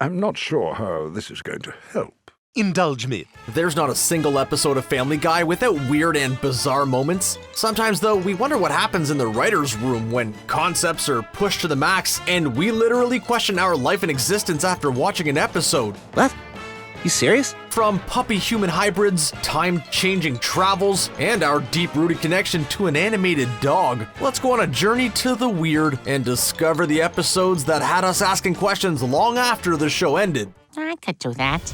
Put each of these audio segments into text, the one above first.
I'm not sure how this is going to help. Indulge me. There's not a single episode of Family Guy without weird and bizarre moments. Sometimes, though, we wonder what happens in the writer's room when concepts are pushed to the max, and we literally question our life and existence after watching an episode. What? You serious? From puppy-human hybrids, time-changing travels, and our deep-rooted connection to an animated dog, let's go on a journey to the weird and discover the episodes that had us asking questions long after the show ended. I could do that.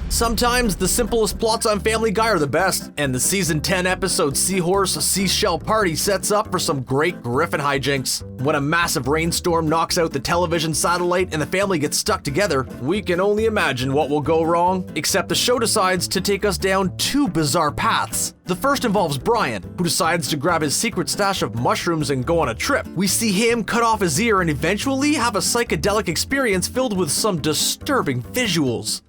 Sometimes the simplest plots on Family Guy are the best, and the season 10 episode Seahorse Seashell Party sets up for some great Griffin hijinks. When a massive rainstorm knocks out the television satellite and the family gets stuck together, we can only imagine what will go wrong, except the show decides to take us down two bizarre paths. The first involves Brian, who decides to grab his secret stash of mushrooms and go on a trip. We see him cut off his ear and eventually have a psychedelic experience filled with some disturbing visuals.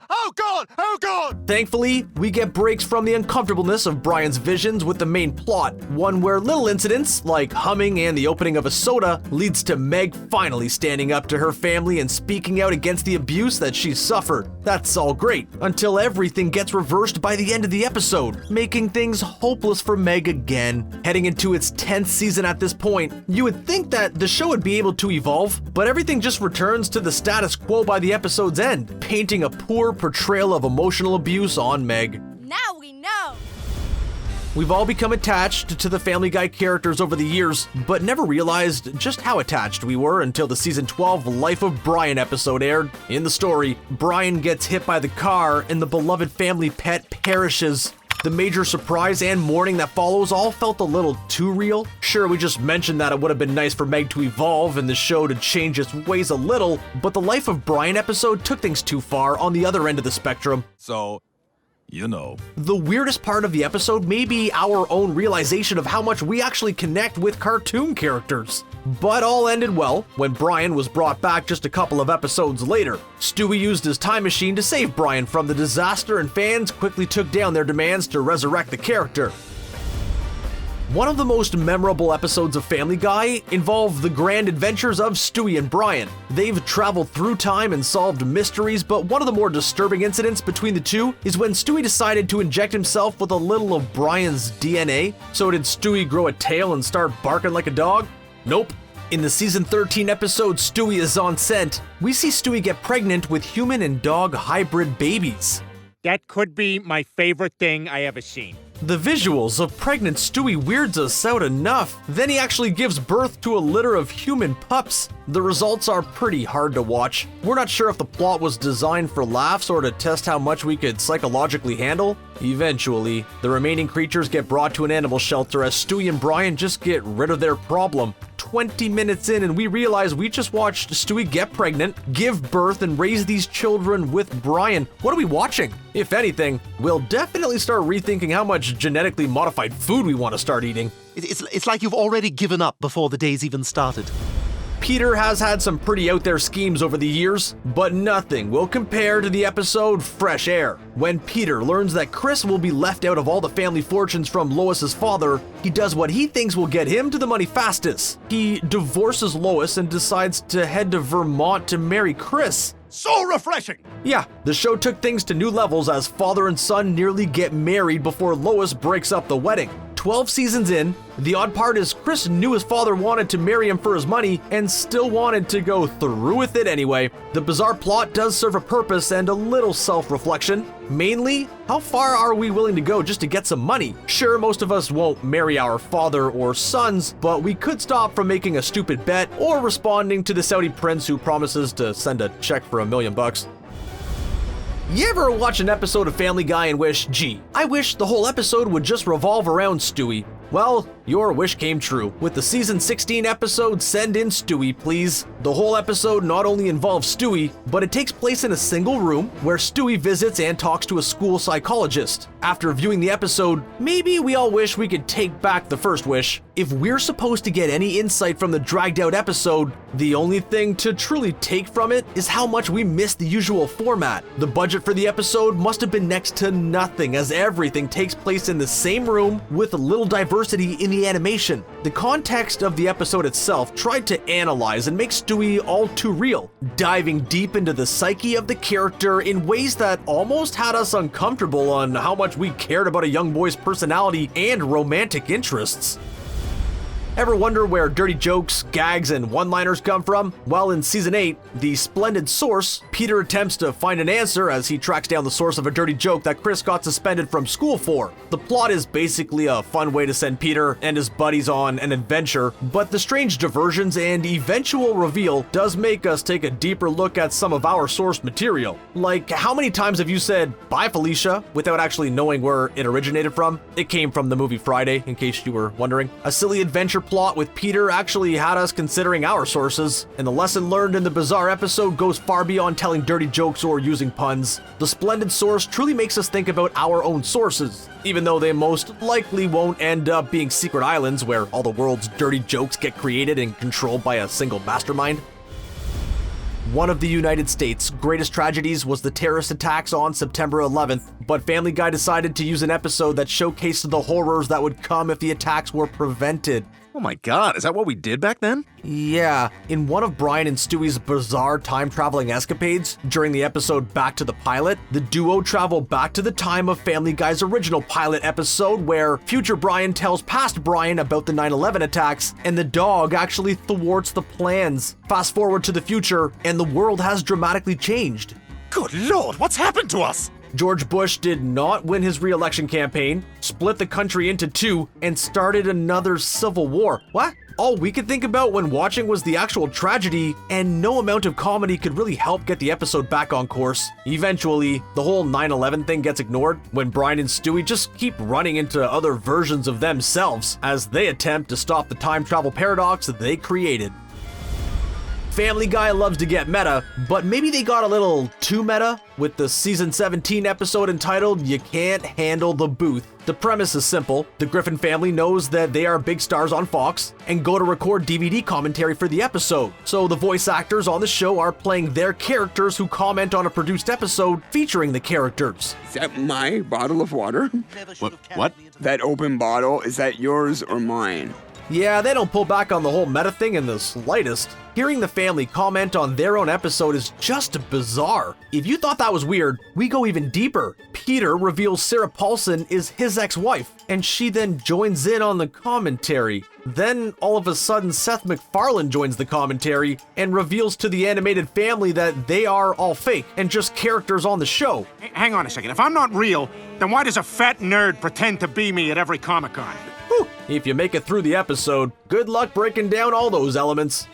Oh God! Oh God! Thankfully, we get breaks from the uncomfortableness of Brian's visions with the main plot, one where little incidents, like humming and the opening of a soda, leads to Meg finally standing up to her family and speaking out against the abuse that she suffered. That's all great, until everything gets reversed by the end of the episode, making things hopeless for Meg again. Heading into its 10th season at this point, you would think that the show would be able to evolve, but everything just returns to the status quo by the episode's end, painting a poor portrayal of emotional abuse on Meg. Now we know! We've all become attached to the Family Guy characters over the years, but never realized just how attached we were until the season 12 Life of Brian episode aired. In the story, Brian gets hit by the car and the beloved family pet perishes. The major surprise and mourning that follows all felt a little too real. Sure, we just mentioned that it would have been nice for Meg to evolve and the show to change its ways a little, but the Life of Brian episode took things too far on the other end of the spectrum. So, you know. The weirdest part of the episode may be our own realization of how much we actually connect with cartoon characters. But all ended well when Brian was brought back just a couple of episodes later. Stewie used his time machine to save Brian from the disaster, and fans quickly took down their demands to resurrect the character. One of the most memorable episodes of Family Guy involved the grand adventures of Stewie and Brian. They've traveled through time and solved mysteries, but one of the more disturbing incidents between the two is when Stewie decided to inject himself with a little of Brian's DNA. So did Stewie grow a tail and start barking like a dog? Nope. In the season 13 episode Stewie is on scent, we see Stewie get pregnant with human and dog hybrid babies. That could be my favorite thing I ever seen. The visuals of pregnant Stewie weirds us out enough. Then he actually gives birth to a litter of human pups. The results are pretty hard to watch. We're not sure if the plot was designed for laughs or to test how much we could psychologically handle. Eventually, the remaining creatures get brought to an animal shelter as Stewie and Brian just get rid of their problem. 20 minutes in and we realize we just watched Stewie get pregnant, give birth, and raise these children with Brian. What are we watching? If anything, we'll definitely start rethinking how much genetically modified food we want to start eating. It's like you've already given up before the day's even started. Peter has had some pretty out there schemes over the years, but nothing will compare to the episode Fresh Air. When Peter learns that Chris will be left out of all the family fortunes from Lois's father, he does what he thinks will get him to the money fastest. He divorces Lois and decides to head to Vermont to marry Chris. So refreshing! Yeah, the show took things to new levels as father and son nearly get married before Lois breaks up the wedding. 12 seasons in, the odd part is Chris knew his father wanted to marry him for his money and still wanted to go through with it anyway. The bizarre plot does serve a purpose and a little self-reflection. Mainly, how far are we willing to go just to get some money? Sure, most of us won't marry our father or sons, but we could stop from making a stupid bet or responding to the Saudi prince who promises to send a check for $1 million. You ever watch an episode of Family Guy and wish, gee, I wish the whole episode would just revolve around Stewie? Well, your wish came true. With the season 16 episode, Send in Stewie, Please. The whole episode not only involves Stewie, but it takes place in a single room where Stewie visits and talks to a school psychologist. After viewing the episode, maybe we all wish we could take back the first wish. If we're supposed to get any insight from the dragged out episode, the only thing to truly take from it is how much we missed the usual format. The budget for the episode must have been next to nothing, as everything takes place in the same room with little diversity in the the animation. The context of the episode itself tried to analyze and make Stewie all too real, diving deep into the psyche of the character in ways that almost had us uncomfortable on how much we cared about a young boy's personality and romantic interests. Ever wonder where dirty jokes, gags, and one-liners come from? Well, in Season 8, The Splendid Source, Peter attempts to find an answer as he tracks down the source of a dirty joke that Chris got suspended from school for. The plot is basically a fun way to send Peter and his buddies on an adventure, but the strange diversions and eventual reveal does make us take a deeper look at some of our source material. Like, how many times have you said, "Bye, Felicia," without actually knowing where it originated from? It came from the movie Friday, in case you were wondering. A silly adventure plot with Peter actually had us considering our sources, and the lesson learned in the bizarre episode goes far beyond telling dirty jokes or using puns. The Splendid Source truly makes us think about our own sources, even though they most likely won't end up being secret islands where all the world's dirty jokes get created and controlled by a single mastermind. One of the United States' greatest tragedies was the terrorist attacks on September 11th, but Family Guy decided to use an episode that showcased the horrors that would come if the attacks were prevented. Oh my god, is that what we did back then? Yeah, in one of Brian and Stewie's bizarre time-traveling escapades, during the episode Back to the Pilot, the duo travel back to the time of Family Guy's original pilot episode where future Brian tells past Brian about the 9/11 attacks, and the dog actually thwarts the plans. Fast forward to the future, and the world has dramatically changed. Good lord, what's happened to us? George Bush did not win his re-election campaign, split the country into two, and started another civil war. What? All we could think about when watching was the actual tragedy, and no amount of comedy could really help get the episode back on course. Eventually, the whole 9/11 thing gets ignored when Brian and Stewie just keep running into other versions of themselves as they attempt to stop the time travel paradox they created. Family Guy loves to get meta, but maybe they got a little too meta with the season 17 episode entitled "You Can't Handle the Booth." The premise is simple. The Griffin family knows that they are big stars on Fox and go to record DVD commentary for the episode. So the voice actors on the show are playing their characters who comment on a produced episode featuring the characters. Is that my bottle of water? What? That open bottle, is that yours or mine? Yeah, they don't pull back on the whole meta thing in the slightest. Hearing the family comment on their own episode is just bizarre. If you thought that was weird, we go even deeper. Peter reveals Sarah Paulson is his ex-wife, and she then joins in on the commentary. Then, all of a sudden, Seth MacFarlane joins the commentary and reveals to the animated family that they are all fake and just characters on the show. Hang on a second. If I'm not real, then why does a fat nerd pretend to be me at every Comic-Con? Whew. If you make it through the episode, good luck breaking down all those elements.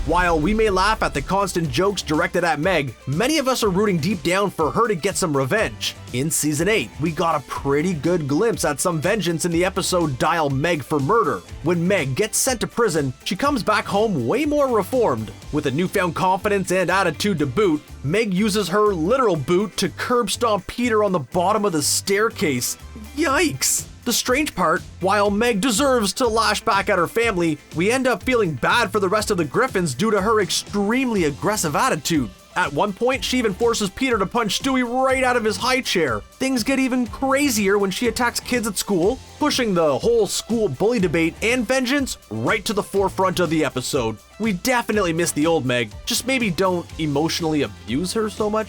While we may laugh at the constant jokes directed at Meg, many of us are rooting deep down for her to get some revenge. In Season 8, we got a pretty good glimpse at some vengeance in the episode Dial Meg for Murder. When Meg gets sent to prison, she comes back home way more reformed. With a newfound confidence and attitude to boot, Meg uses her literal boot to curb stomp Peter on the bottom of the staircase. Yikes! The strange part, while Meg deserves to lash back at her family, we end up feeling bad for the rest of the Griffins due to her extremely aggressive attitude. At one point, she even forces Peter to punch Stewie right out of his high chair. Things get even crazier when she attacks kids at school, pushing the whole school bully debate and vengeance right to the forefront of the episode. We definitely miss the old Meg, just maybe don't emotionally abuse her so much.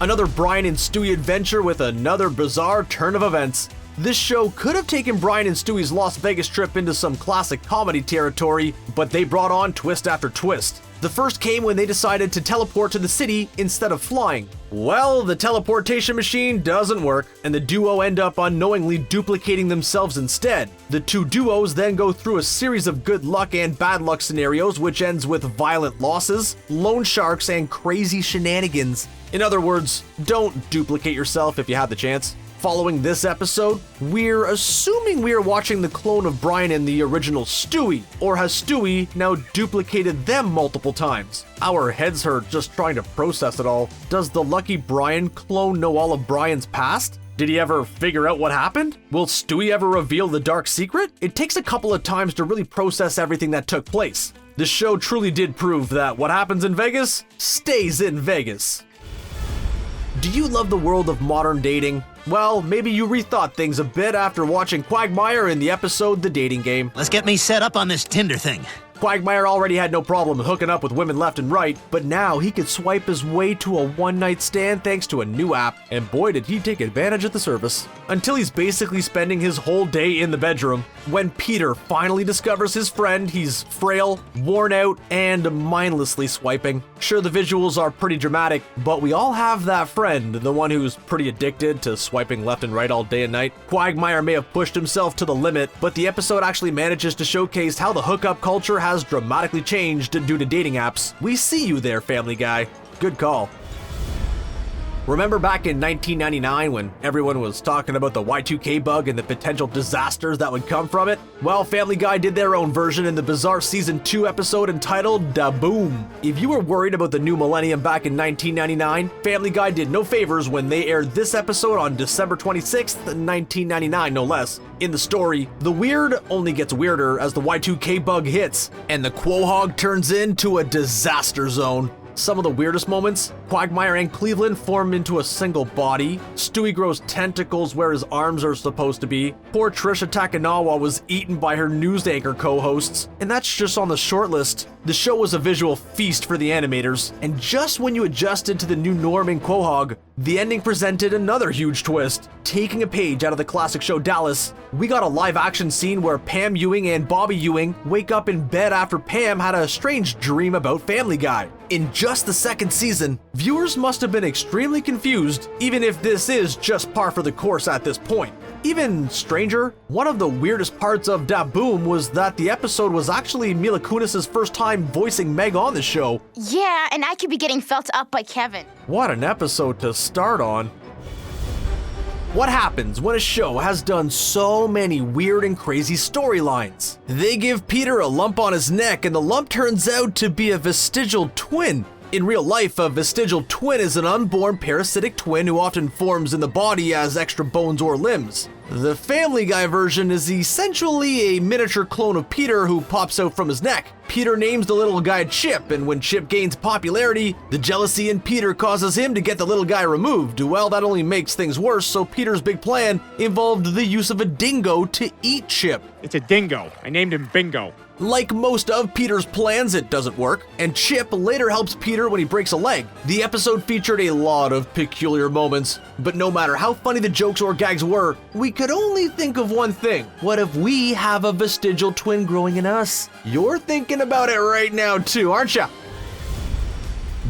Another Brian and Stewie adventure with another bizarre turn of events. This show could have taken Brian and Stewie's Las Vegas trip into some classic comedy territory, but they brought on twist after twist. The first came when they decided to teleport to the city instead of flying. Well, the teleportation machine doesn't work, and the duo end up unknowingly duplicating themselves instead. The two duos then go through a series of good luck and bad luck scenarios, which ends with violent losses, loan sharks, and crazy shenanigans. In other words, don't duplicate yourself if you have the chance. Following this episode, we're assuming we're watching the clone of Brian and the original Stewie, or has Stewie now duplicated them multiple times? Our heads hurt just trying to process it all. Does the lucky Brian clone know all of Brian's past? Did he ever figure out what happened? Will Stewie ever reveal the dark secret? It takes a couple of times to really process everything that took place. This show truly did prove that what happens in Vegas stays in Vegas. Do you love the world of modern dating? Well, maybe you rethought things a bit after watching Quagmire in the episode The Dating Game. Let's get me set up on this Tinder thing. Quagmire already had no problem hooking up with women left and right, but now he could swipe his way to a one-night stand thanks to a new app, and boy did he take advantage of the service. Until he's basically spending his whole day in the bedroom. When Peter finally discovers his friend, he's frail, worn out, and mindlessly swiping. Sure, the visuals are pretty dramatic, but we all have that friend, the one who's pretty addicted to swiping left and right all day and night. Quagmire may have pushed himself to the limit, but the episode actually manages to showcase how the hookup culture has dramatically changed due to dating apps. We see you there, Family Guy. Good call. Remember back in 1999 when everyone was talking about the Y2K bug and the potential disasters that would come from it? Well, Family Guy did their own version in the bizarre Season 2 episode entitled Da Boom. If you were worried about the new millennium back in 1999, Family Guy did no favors when they aired this episode on December 26th, 1999, no less. In the story, the weird only gets weirder as the Y2K bug hits, and the Quahog turns into a disaster zone. Some of the weirdest moments, Quagmire and Cleveland form into a single body, Stewie grows tentacles where his arms are supposed to be, poor Trisha Takanawa was eaten by her news anchor co-hosts, and that's just on the short list. The show was a visual feast for the animators, and just when you adjusted to the new norm in Quahog, the ending presented another huge twist. Taking a page out of the classic show Dallas, we got a live-action scene where Pam Ewing and Bobby Ewing wake up in bed after Pam had a strange dream about Family Guy. In just the second season, viewers must have been extremely confused, even if this is just par for the course at this point. Even stranger, one of the weirdest parts of Da Boom was that the episode was actually Mila Kunis' first time voicing Meg on the show. Yeah, and I could be getting felt up by Kevin. What an episode to start on. What happens when a show has done so many weird and crazy storylines? They give Peter a lump on his neck and the lump turns out to be a vestigial twin. In real life, a vestigial twin is an unborn parasitic twin who often forms in the body as extra bones or limbs. The Family Guy version is essentially a miniature clone of Peter who pops out from his neck. Peter names the little guy Chip, and when Chip gains popularity, the jealousy in Peter causes him to get the little guy removed. Well, that only makes things worse, so Peter's big plan involved the use of a dingo to eat Chip. It's a dingo. I named him Bingo. Like most of Peter's plans, it doesn't work, and Chip later helps Peter when he breaks a leg. The episode featured a lot of peculiar moments, but no matter how funny the jokes or gags were, we could only think of one thing. What if we have a vestigial twin growing in us? You're thinking about it right now too, aren't ya?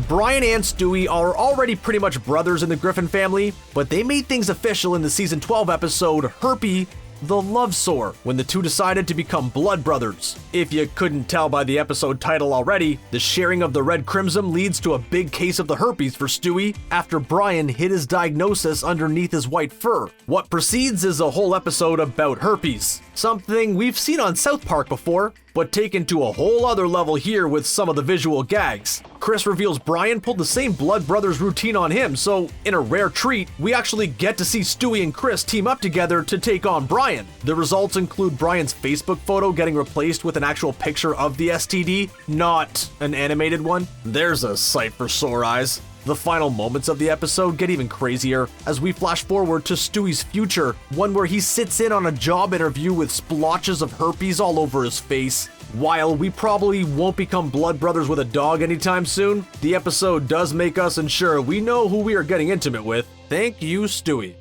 Brian and Stewie are already pretty much brothers in the Griffin family, but they made things official in the season 12 episode Herpy the Love Sore, when the two decided to become blood brothers. If you couldn't tell by the episode title already, the sharing of the red crimson leads to a big case of the herpes for Stewie after Brian hid his diagnosis underneath his white fur. What precedes is a whole episode about herpes, something we've seen on South Park before, but taken to a whole other level here with some of the visual gags. Chris reveals Brian pulled the same Blood Brothers routine on him, so in a rare treat, we actually get to see Stewie and Chris team up together to take on Brian. The results include Brian's Facebook photo getting replaced with an actual picture of the STD, not an animated one. There's a sight for sore eyes. The final moments of the episode get even crazier as we flash forward to Stewie's future, one where he sits in on a job interview with splotches of herpes all over his face. While we probably won't become blood brothers with a dog anytime soon, the episode does make us ensure we know who we are getting intimate with. Thank you, Stewie.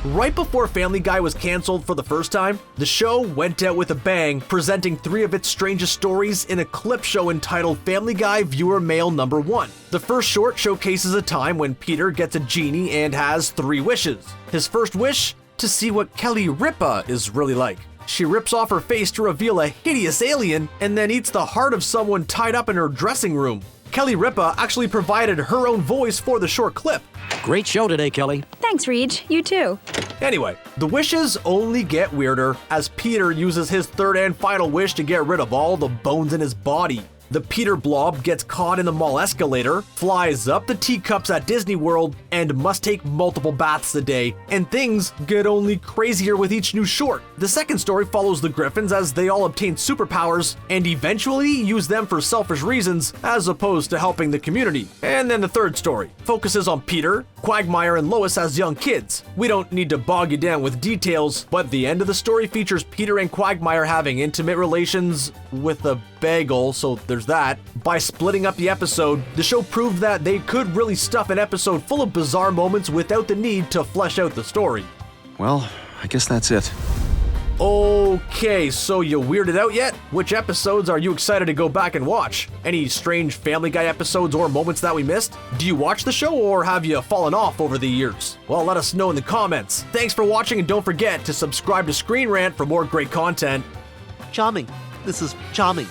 Right before Family Guy was canceled for the first time, the show went out with a bang, presenting 3 of its strangest stories in a clip show entitled Family Guy Viewer Mail Number 1. The first short showcases a time when Peter gets a genie and has 3 wishes. His first wish? To see what Kelly Ripa is really like. She rips off her face to reveal a hideous alien and then eats the heart of someone tied up in her dressing room. Kelly Ripa actually provided her own voice for the short clip. Great show today, Kelly. Thanks, Reed. You too. Anyway, the wishes only get weirder as Peter uses his third and final wish to get rid of all the bones in his body. The Peter blob gets caught in the mall escalator, flies up the teacups at Disney World, and must take multiple baths a day. And things get only crazier with each new short. The second story follows the Griffins as they all obtain superpowers and eventually use them for selfish reasons as opposed to helping the community. And then the third story focuses on Peter, Quagmire, and Lois as young kids. We don't need to bog you down with details, but the end of the story features Peter and Quagmire having intimate relations with a bagel, so there's that. By splitting up the episode, the show proved that they could really stuff an episode full of bizarre moments without the need to flesh out the story. Well, I guess that's it. Okay, so you weirded out yet? Which episodes are you excited to go back and watch? Any strange Family Guy episodes or moments that we missed? Do you watch the show or have you fallen off over the years? Well, let us know in the comments. Thanks for watching and don't forget to subscribe to ScreenRant for more great content. Charming. This is charming.